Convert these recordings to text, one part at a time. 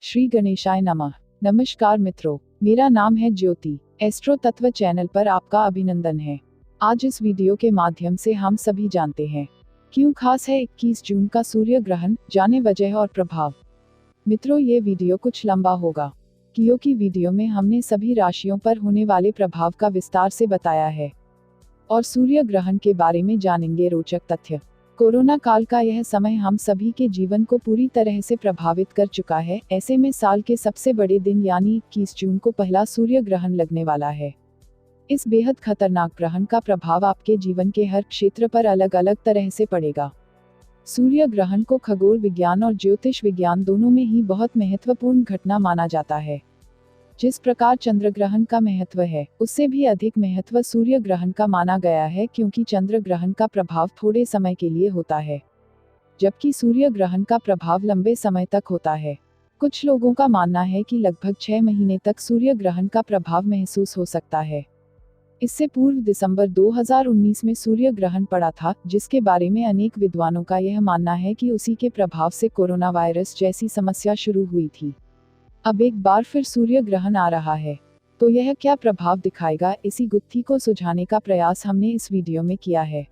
श्री गणेशाय नमः। नमस्कार मित्रों, मेरा नाम है ज्योति। एस्ट्रो तत्व चैनल पर आपका अभिनंदन है। आज इस वीडियो के माध्यम से हम सभी जानते हैं क्यों खास है 21 जून का सूर्य ग्रहण, जाने वजह और प्रभाव। मित्रों, ये वीडियो कुछ लंबा होगा क्योंकि वीडियो में हमने सभी राशियों पर होने वाले प्रभाव का विस्तार से बताया है और सूर्य ग्रहण के बारे में जानेंगे रोचक तथ्य। कोरोना काल का यह समय हम सभी के जीवन को पूरी तरह से प्रभावित कर चुका है। ऐसे में साल के सबसे बड़े दिन यानी 21 जून को पहला सूर्य ग्रहण लगने वाला है। इस बेहद खतरनाक ग्रहण का प्रभाव आपके जीवन के हर क्षेत्र पर अलग अलग तरह से पड़ेगा। सूर्य ग्रहण को खगोल विज्ञान और ज्योतिष विज्ञान दोनों में ही बहुत महत्वपूर्ण घटना माना जाता है। जिस प्रकार चंद्र ग्रहण का महत्व है, उससे भी अधिक महत्व सूर्य ग्रहण का माना गया है, क्योंकि चंद्र ग्रहण का प्रभाव थोड़े समय के लिए होता है, जबकि सूर्य ग्रहण का प्रभाव लंबे समय तक होता है। कुछ लोगों का मानना है कि लगभग 6 महीने तक सूर्य ग्रहण का प्रभाव महसूस हो सकता है। इससे पूर्व दिसंबर 2019 में सूर्य ग्रहण पड़ा था, जिसके बारे में अनेक विद्वानों का यह मानना है कि उसी के प्रभाव से कोरोना वायरस जैसी समस्या शुरू हुई थी। अब एक बार फिर सूर्य ग्रहण आ रहा है, तो यह क्या प्रभाव दिखाएगा, इसी गुत्थी को सुलझाने का प्रयास हमने इस वीडियो में किया है।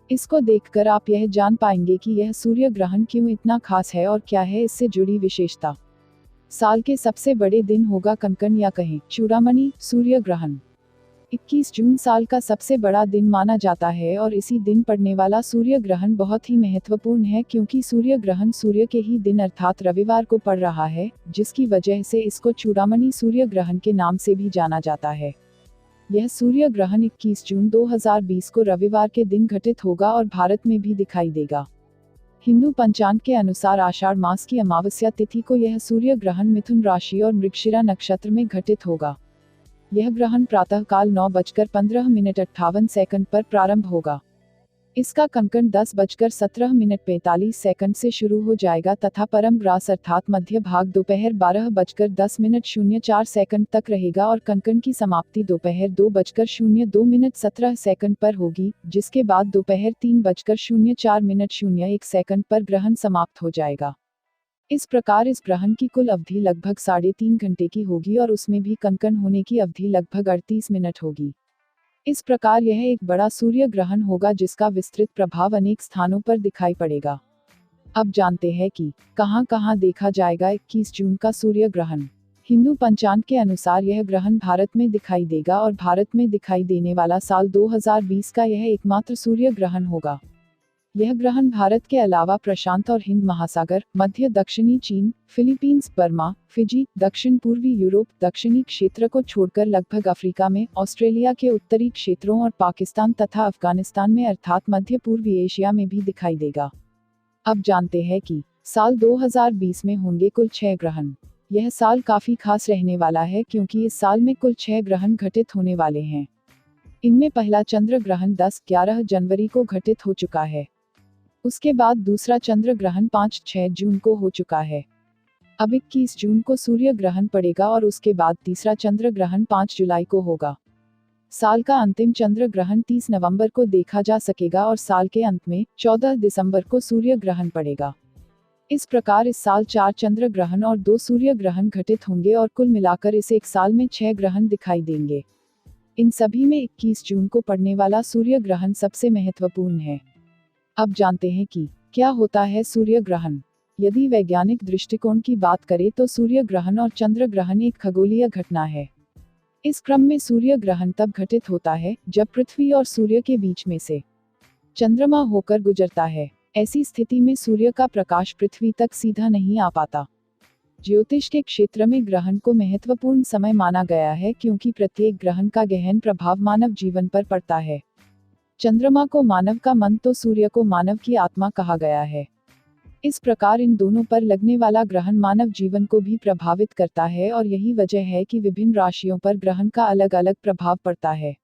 इसको देखकर आप यह जान पाएंगे कि यह सूर्य ग्रहण क्यों इतना खास है और क्या है इससे जुड़ी विशेषता। साल के सबसे बड़े दिन होगा कंकण या कहें चूड़ामणि सूर्य ग्रहण। 21 जून साल का सबसे बड़ा दिन माना जाता है और इसी दिन पड़ने वाला सूर्य ग्रहण बहुत ही महत्वपूर्ण है, क्योंकि सूर्य ग्रहण सूर्य के ही दिन अर्थात रविवार को पड़ रहा है, जिसकी वजह से इसको चूड़ामणि सूर्य ग्रहण के नाम से भी जाना जाता है। यह सूर्य ग्रहण 21 जून 2020 को रविवार के दिन घटित होगा और भारत में भी दिखाई देगा। हिंदू पंचांग के अनुसार आषाढ़ मास की अमावस्या तिथि को यह सूर्य ग्रहण मिथुन राशि और मृगशिरा नक्षत्र में घटित होगा। यह ग्रहण प्रातःकाल 9:15 पर प्रारंभ होगा। इसका कंकण 10:17 से शुरू हो जाएगा तथा परम ग्रास अर्थात मध्य भाग दोपहर 12:10 तक रहेगा और कंकण की समाप्ति दोपहर 2:02 पर होगी, जिसके बाद दोपहर 3:04 पर ग्रहण समाप्त हो जाएगा। इस प्रकार इस ग्रहण की कुल अवधि लगभग 3.5 घंटे की होगी और उसमें भी कंकण होने की अवधि लगभग 38 मिनट होगी। इस प्रकार यह एक बड़ा सूर्य ग्रहण होगा, जिसका विस्तृत प्रभाव अनेक स्थानों पर दिखाई पड़ेगा। अब जानते हैं कि कहां देखा जाएगा 21 जून का सूर्य ग्रहण। हिंदू पंचांग के अनुसार यह ग्रहण भारत में दिखाई देगा और भारत में दिखाई देने वाला साल 2020 का यह एकमात्र सूर्य ग्रहण होगा। यह ग्रहण भारत के अलावा प्रशांत और हिंद महासागर, मध्य दक्षिणी चीन, फिलीपींस, बर्मा, फिजी, दक्षिण पूर्वी यूरोप, दक्षिणी क्षेत्र को छोड़कर लगभग अफ्रीका में, ऑस्ट्रेलिया के उत्तरी क्षेत्रों और पाकिस्तान तथा अफगानिस्तान में अर्थात मध्य पूर्वी एशिया में भी दिखाई देगा। अब जानते हैं कि साल 2020 में होंगे कुल 6 ग्रहण। यह साल काफी खास रहने वाला है, क्योंकि इस साल में कुल 6 ग्रहण घटित होने वाले हैं। इनमें पहला चंद्र ग्रहण 10-11 जनवरी को घटित हो चुका है। उसके बाद दूसरा चंद्र ग्रहण 5-6 जून को हो चुका है। अब 21 जून को सूर्य ग्रहण पड़ेगा और उसके बाद तीसरा चंद्र ग्रहण 5 जुलाई को होगा। साल का अंतिम चंद्र ग्रहण 30 नवंबर को देखा जा सकेगा और साल के अंत में 14 दिसंबर को सूर्य ग्रहण पड़ेगा। इस प्रकार इस साल 4 चंद्र ग्रहण और 2 सूर्य ग्रहण घटित होंगे और कुल मिलाकर इस एक साल में 6 ग्रहण दिखाई देंगे। इन सभी में 21 जून को पड़ने वाला सूर्य ग्रहण सबसे महत्वपूर्ण है। अब जानते हैं कि क्या होता है सूर्य ग्रहण। यदि वैज्ञानिक दृष्टिकोण की बात करें तो सूर्य ग्रहण और चंद्र ग्रहण एक खगोलीय घटना है। इस क्रम में सूर्य ग्रहण तब घटित होता है जब पृथ्वी और सूर्य के बीच में से चंद्रमा होकर गुजरता है। ऐसी स्थिति में सूर्य का प्रकाश पृथ्वी तक सीधा नहीं आ पाता। ज्योतिष के क्षेत्र में ग्रहण को महत्वपूर्ण समय माना गया है, क्योंकि प्रत्येक ग्रहण का गहन प्रभाव मानव जीवन पर पड़ता है। चंद्रमा को मानव का मन तो सूर्य को मानव की आत्मा कहा गया है। इस प्रकार इन दोनों पर लगने वाला ग्रहण मानव जीवन को भी प्रभावित करता है और यही वजह है कि विभिन्न राशियों पर ग्रहण का अलग अलग प्रभाव पड़ता है।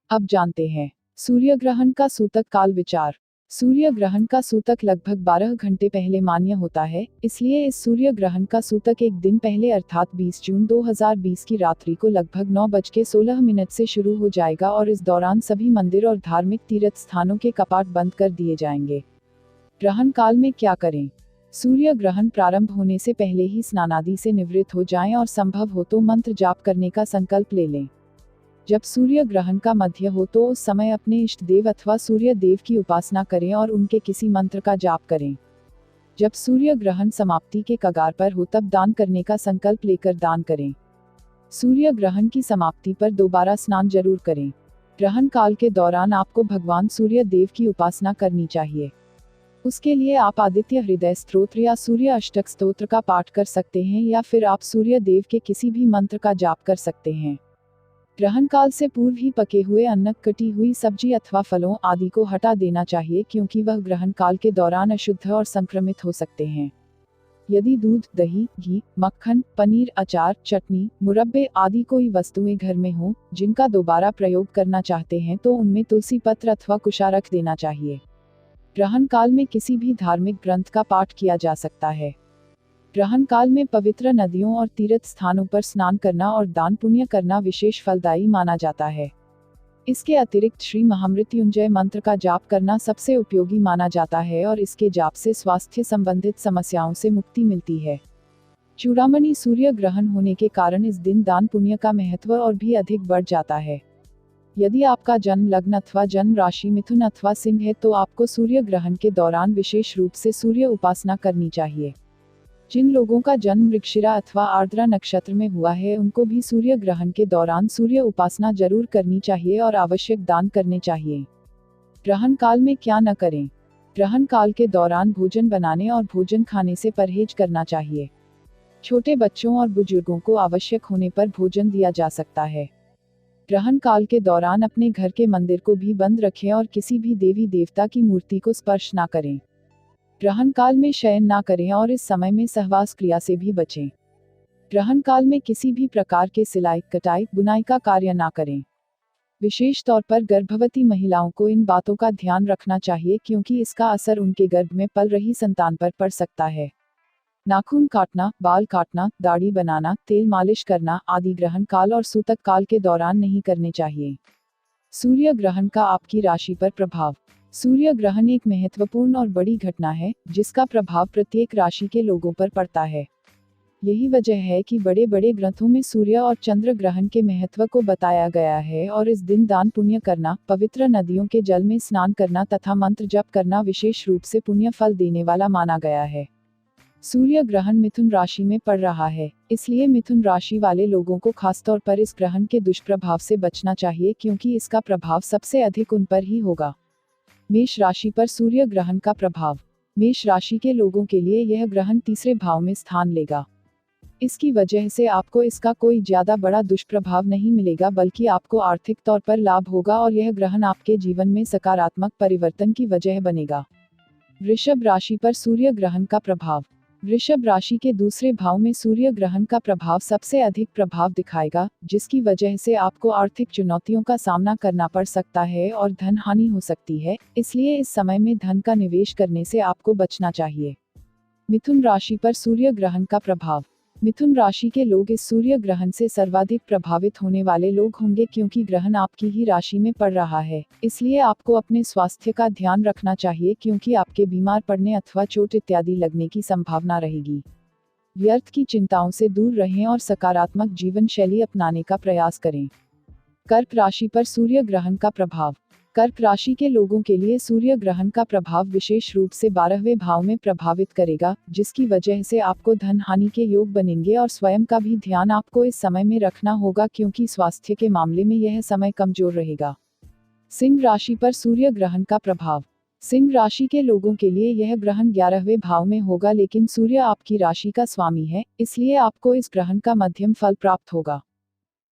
अब जानते हैं सूर्य ग्रहण का सूतक काल विचार। सूर्य ग्रहण का सूतक लगभग 12 घंटे पहले मान्य होता है, इसलिए इस सूर्य ग्रहण का सूतक एक दिन पहले अर्थात 20 जून 2020 की रात्रि को लगभग 9:16 से शुरू हो जाएगा और इस दौरान सभी मंदिर और धार्मिक तीर्थ स्थानों के कपाट बंद कर दिए जाएंगे। ग्रहण काल में क्या करें। सूर्य ग्रहण प्रारंभ होने से पहले ही स्नानादि से निवृत्त हो जाएं और संभव हो तो मंत्र जाप करने का संकल्प ले लें। जब सूर्य ग्रहण का मध्य हो तो उस समय अपने इष्ट देव अथवा सूर्य देव की उपासना करें और उनके किसी मंत्र का जाप करें। जब सूर्य ग्रहण समाप्ति के कगार पर हो तब दान करने का संकल्प लेकर दान करें। सूर्य ग्रहण की समाप्ति पर दोबारा स्नान जरूर करें। ग्रहण काल के दौरान आपको भगवान सूर्य देव की उपासना करनी चाहिए। उसके लिए आप आदित्य हृदय स्तोत्र या सूर्य अष्टक स्तोत्र का पाठ कर सकते हैं या फिर आप सूर्य देव के किसी भी मंत्र का जाप कर सकते हैं। ग्रहण काल से पूर्व ही पके हुए अन्न, कटी हुई सब्जी अथवा फलों आदि को हटा देना चाहिए क्योंकि वह ग्रहण काल के दौरान अशुद्ध और संक्रमित हो सकते हैं। यदि दूध, दही, घी, मक्खन, पनीर, अचार, चटनी, मुरब्बे आदि कोई वस्तुएं घर में हों जिनका दोबारा प्रयोग करना चाहते हैं तो उनमें तुलसी पत्र अथवा कुशा रख देना चाहिए। ग्रहण काल में किसी भी धार्मिक ग्रंथ का पाठ किया जा सकता है। ग्रहण काल में पवित्र नदियों और तीर्थ स्थानों पर स्नान करना और दान पुण्य करना विशेष फलदायी माना जाता है। इसके अतिरिक्त श्री महामृत्युंजय मंत्र का जाप करना सबसे उपयोगी माना जाता है और इसके जाप से स्वास्थ्य संबंधित समस्याओं से मुक्ति मिलती है। चूड़ामणि सूर्य ग्रहण होने के कारण इस दिन दान पुण्य का महत्व और भी अधिक बढ़ जाता है। यदि आपका जन्म लग्न अथवा जन्म राशि मिथुन अथवा सिंह है तो आपको सूर्य ग्रहण के दौरान विशेष रूप से सूर्य उपासना करनी चाहिए। जिन लोगों का जन्म मृगशिरा अथवा आर्द्रा नक्षत्र में हुआ है उनको भी सूर्य ग्रहण के दौरान सूर्य उपासना जरूर करनी चाहिए और आवश्यक दान करने चाहिए। ग्रहण काल में क्या न करें? ग्रहण काल के दौरान भोजन बनाने और भोजन खाने से परहेज करना चाहिए। छोटे बच्चों और बुजुर्गों को आवश्यक होने पर भोजन दिया जा सकता है। ग्रहण काल के दौरान अपने घर के मंदिर को भी बंद रखें और किसी भी देवी देवता की मूर्ति को स्पर्श ना करें। ग्रहण काल में शयन ना करें और इस समय में सहवास क्रिया से भी बचें। ग्रहण काल में किसी भी प्रकार के सिलाई, कटाई, बुनाई का कार्य ना करें। विशेष तौर पर गर्भवती महिलाओं को इन बातों का ध्यान रखना चाहिए क्योंकि इसका असर उनके गर्भ में पल रही संतान पर पड़ सकता है। नाखून काटना, बाल काटना, दाढ़ी बनाना, तेल मालिश करना आदि ग्रहण काल और सूतक काल के दौरान नहीं करने चाहिए। सूर्य ग्रहण का आपकी राशि पर प्रभाव। सूर्य ग्रहण एक महत्वपूर्ण और बड़ी घटना है जिसका प्रभाव प्रत्येक राशि के लोगों पर पड़ता है। यही वजह है कि बड़े बड़े ग्रंथों में सूर्य और चंद्र ग्रहण के महत्व को बताया गया है और इस दिन दान पुण्य करना, पवित्र नदियों के जल में स्नान करना तथा मंत्र जप करना विशेष रूप से पुण्य फल देने वाला माना गया है। सूर्य ग्रहण मिथुन राशि में पड़ रहा है, इसलिए मिथुन राशि वाले लोगों को खासतौर पर इस ग्रहण के दुष्प्रभाव से बचना चाहिए क्योंकि इसका प्रभाव सबसे अधिक उन पर ही होगा। मेष राशि पर सूर्य ग्रहण का प्रभाव। मेष राशि के लोगों के लिए यह ग्रहण तीसरे भाव में स्थान लेगा। इसकी वजह से आपको इसका कोई ज्यादा बड़ा दुष्प्रभाव नहीं मिलेगा बल्कि आपको आर्थिक तौर पर लाभ होगा और यह ग्रहण आपके जीवन में सकारात्मक परिवर्तन की वजह बनेगा। वृषभ राशि पर सूर्य ग्रहण का प्रभाव। वृषभ राशि के दूसरे भाव में सूर्य ग्रहण का प्रभाव सबसे अधिक प्रभाव दिखाएगा, जिसकी वजह से आपको आर्थिक चुनौतियों का सामना करना पड़ सकता है और धन हानि हो सकती है, इसलिए इस समय में धन का निवेश करने से आपको बचना चाहिए। मिथुन राशि पर सूर्य ग्रहण का प्रभाव। मिथुन राशि के लोग इस सूर्य ग्रहण से सर्वाधिक प्रभावित होने वाले लोग होंगे क्योंकि ग्रहण आपकी ही राशि में पड़ रहा है, इसलिए आपको अपने स्वास्थ्य का ध्यान रखना चाहिए क्योंकि आपके बीमार पड़ने अथवा चोट इत्यादि लगने की संभावना रहेगी। व्यर्थ की चिंताओं से दूर रहें और सकारात्मक जीवन शैली अपनाने का प्रयास करें। कर्क राशि पर सूर्य ग्रहण का प्रभाव। कर्क राशि के लोगों के लिए सूर्य ग्रहण का प्रभाव विशेष रूप से 12वें भाव में प्रभावित करेगा, जिसकी वजह से आपको धन हानि के योग बनेंगे और स्वयं का भी ध्यान आपको इस समय में रखना होगा क्योंकि स्वास्थ्य के मामले में यह समय कमजोर रहेगा। सिंह राशि पर सूर्य ग्रहण का प्रभाव। सिंह राशि के लोगों के लिए यह ग्रहण 11वें भाव में होगा, लेकिन सूर्य आपकी राशि का स्वामी है, इसलिए आपको इस ग्रहण का मध्यम फल प्राप्त होगा।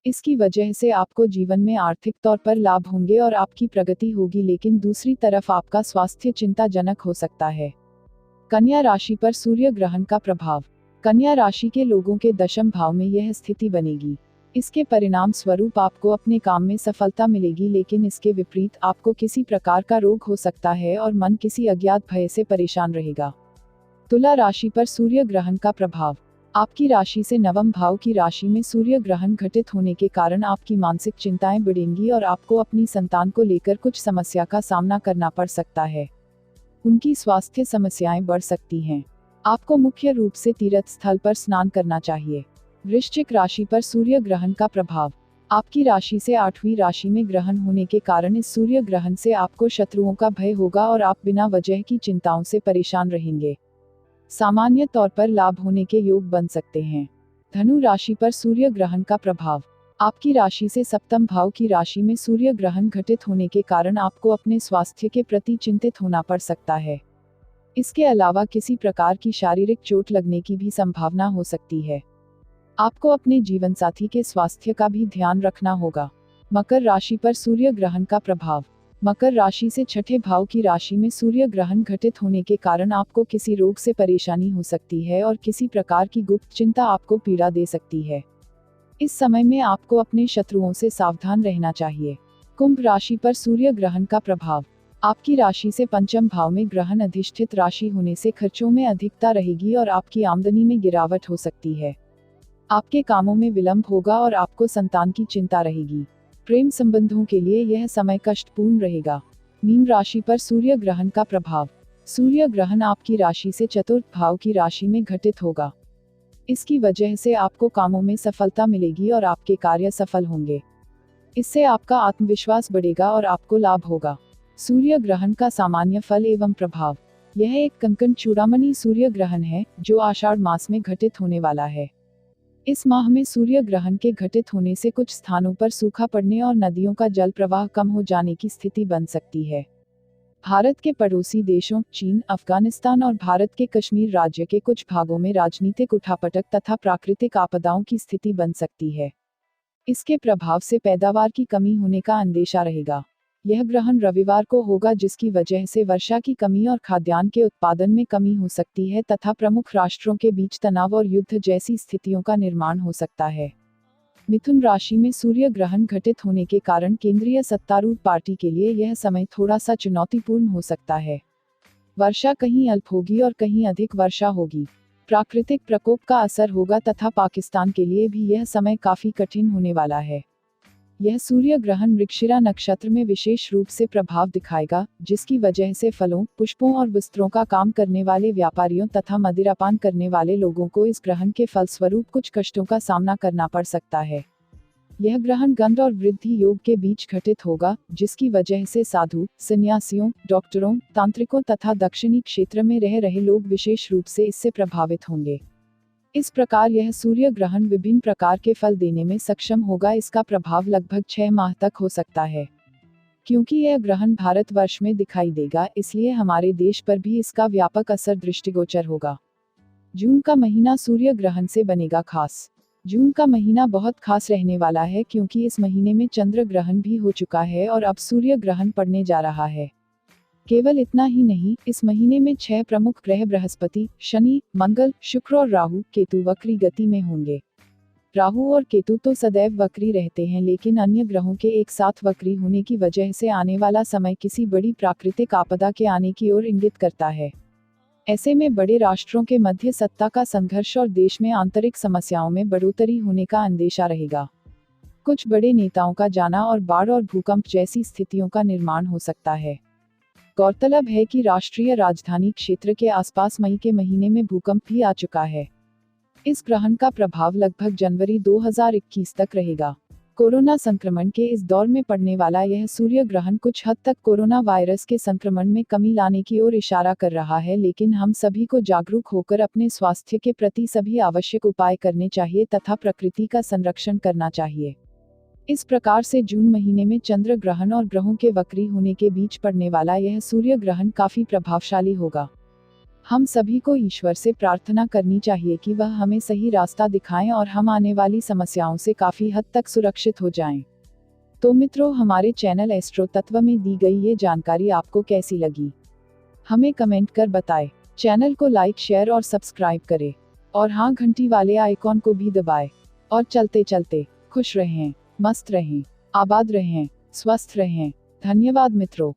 इसकी वजह से आपको जीवन में आर्थिक तौर पर लाभ होंगे और आपकी प्रगति होगी, लेकिन दूसरी तरफ आपका स्वास्थ्य चिंताजनक हो सकता है। कन्या राशि पर सूर्य ग्रहण का प्रभाव। कन्या राशि के लोगों के दशम भाव में यह स्थिति बनेगी। इसके परिणाम स्वरूप आपको अपने काम में सफलता मिलेगी, लेकिन इसके विपरीत आपको किसी प्रकार का रोग हो सकता है और मन किसी अज्ञात भय से परेशान रहेगा। तुला राशि पर सूर्य ग्रहण का प्रभाव। आपकी राशि से नवम भाव की राशि में सूर्य ग्रहण घटित होने के कारण आपकी मानसिक चिंताएं बढ़ेंगी और आपको अपनी संतान को लेकर कुछ समस्या का सामना करना पड़ सकता है। उनकी स्वास्थ्य समस्याएं बढ़ सकती हैं। आपको मुख्य रूप से तीर्थ स्थल पर स्नान करना चाहिए। वृश्चिक राशि पर सूर्य ग्रहण का प्रभाव। आपकी राशि से 8वीं राशि में ग्रहण होने के कारण इस सूर्य ग्रहण से आपको शत्रुओं का भय होगा और आप बिना वजह की चिंताओं से परेशान रहेंगे। सामान्य तौर पर लाभ होने के योग बन सकते हैं। धनु राशि पर सूर्य ग्रहण का प्रभाव। आपकी राशि से सप्तम भाव की राशि में सूर्य ग्रहण घटित होने के कारण आपको अपने स्वास्थ्य के प्रति चिंतित होना पड़ सकता है। इसके अलावा किसी प्रकार की शारीरिक चोट लगने की भी संभावना हो सकती है। आपको अपने जीवनसाथी के स्वास्थ्य का भी ध्यान रखना होगा। मकर राशि पर सूर्य ग्रहण का प्रभाव। मकर राशि से छठे भाव की राशि में सूर्य ग्रहण घटित होने के कारण आपको किसी रोग से परेशानी हो सकती है और किसी प्रकार की गुप्त चिंता आपको पीड़ा दे सकती है। इस समय में आपको अपने शत्रुओं से सावधान रहना चाहिए। कुंभ राशि पर सूर्य ग्रहण का प्रभाव। आपकी राशि से पंचम भाव में ग्रहण अधिष्ठित राशि होने से खर्चों में अधिकता रहेगी और आपकी आमदनी में गिरावट हो सकती है। आपके कामों में विलंब होगा और आपको संतान की चिंता रहेगी। प्रेम संबंधों के लिए यह समय कष्टपूर्ण रहेगा। मीन राशि पर सूर्य ग्रहण का प्रभाव। सूर्य ग्रहण आपकी राशि से चतुर्थ भाव की राशि में घटित होगा। इसकी वजह से आपको कामों में सफलता मिलेगी और आपके कार्य सफल होंगे। इससे आपका आत्मविश्वास बढ़ेगा और आपको लाभ होगा। सूर्य ग्रहण का सामान्य फल एवं प्रभाव। यह एक कंकण चूड़ामणि सूर्य ग्रहण है जो आषाढ़ मास में घटित होने वाला है। इस माह में सूर्य ग्रहण के घटित होने से कुछ स्थानों पर सूखा पड़ने और नदियों का जल प्रवाह कम हो जाने की स्थिति बन सकती है। भारत के पड़ोसी देशों चीन, अफगानिस्तान और भारत के कश्मीर राज्य के कुछ भागों में राजनीतिक उठापटक तथा प्राकृतिक आपदाओं की स्थिति बन सकती है। इसके प्रभाव से पैदावार की कमी होने का अंदेशा रहेगा। यह ग्रहण रविवार को होगा जिसकी वजह से वर्षा की कमी और खाद्यान्न के उत्पादन में कमी हो सकती है तथा प्रमुख राष्ट्रों के बीच तनाव और युद्ध जैसी स्थितियों का निर्माण हो सकता है। मिथुन राशि में सूर्य ग्रहण घटित होने के कारण केंद्रीय सत्तारूढ़ पार्टी के लिए यह समय थोड़ा सा चुनौतीपूर्ण हो सकता है। वर्षा कहीं अल्प होगी और कहीं अधिक वर्षा होगी। प्राकृतिक प्रकोप का असर होगा तथा पाकिस्तान के लिए भी यह समय काफी कठिन होने वाला है। यह सूर्य ग्रहण मृगशिरा नक्षत्र में विशेष रूप से प्रभाव दिखाएगा, जिसकी वजह से फलों, पुष्पों और वस्त्रों का काम करने वाले व्यापारियों तथा मदिरापान करने वाले लोगों को इस ग्रहण के फलस्वरूप कुछ कष्टों का सामना करना पड़ सकता है। यह ग्रहण गंध और वृद्धि योग के बीच घटित होगा, जिसकी वजह से साधु, सन्यासियों, डॉक्टरों, तांत्रिकों तथा दक्षिणी क्षेत्र में रह रहे लोग विशेष रूप से इससे प्रभावित होंगे। इस प्रकार यह सूर्य ग्रहण विभिन्न प्रकार के फल देने में सक्षम होगा। इसका प्रभाव लगभग 6 माह तक हो सकता है। क्योंकि यह ग्रहण भारतवर्ष में दिखाई देगा, इसलिए हमारे देश पर भी इसका व्यापक असर दृष्टिगोचर होगा। जून का महीना सूर्य ग्रहण से बनेगा खास। जून का महीना बहुत खास रहने वाला है क्योंकि इस महीने में चंद्र ग्रहण भी हो चुका है और अब सूर्य ग्रहण पड़ने जा रहा है। केवल इतना ही नहीं, इस महीने में 6 प्रमुख ग्रह बृहस्पति, शनि, मंगल, शुक्र और राहु, केतु वक्री गति में होंगे। राहु और केतु तो सदैव वक्री रहते हैं, लेकिन अन्य ग्रहों के एक साथ वक्री होने की वजह से आने वाला समय किसी बड़ी प्राकृतिक आपदा के आने की ओर इंगित करता है। ऐसे में बड़े राष्ट्रों के मध्य सत्ता का संघर्ष और देश में आंतरिक समस्याओं में बढ़ोतरी होने का अंदेशा रहेगा। कुछ बड़े नेताओं का जाना और बाढ़ और भूकंप जैसी स्थितियों का निर्माण हो सकता है। गौरतलब है कि राष्ट्रीय राजधानी क्षेत्र के आसपास मई के महीने में भूकंप भी आ चुका है। इस ग्रहण का प्रभाव लगभग जनवरी 2021 तक रहेगा। कोरोना संक्रमण के इस दौर में पड़ने वाला यह सूर्य ग्रहण कुछ हद तक कोरोना वायरस के संक्रमण में कमी लाने की ओर इशारा कर रहा है, लेकिन हम सभी को जागरूक होकर अपने स्वास्थ्य के प्रति सभी आवश्यक उपाय करने चाहिए तथा प्रकृति का संरक्षण करना चाहिए। इस प्रकार से जून महीने में चंद्र ग्रहण और ग्रहों के वक्री होने के बीच पड़ने वाला यह सूर्य ग्रहण काफी प्रभावशाली होगा। हम सभी को ईश्वर से प्रार्थना करनी चाहिए कि वह हमें सही रास्ता दिखाएं और हम आने वाली समस्याओं से काफी हद तक सुरक्षित हो जाएं। तो मित्रों, हमारे चैनल एस्ट्रो तत्व में दी गई ये जानकारी आपको कैसी लगी, हमें कमेंट कर बताएं। चैनल को लाइक, शेयर और सब्सक्राइब करें और हाँ, घंटी वाले आइकॉन को भी दबाएं। और चलते चलते खुश रहें, मस्त रहें, आबाद रहें, स्वस्थ रहें। धन्यवाद मित्रों।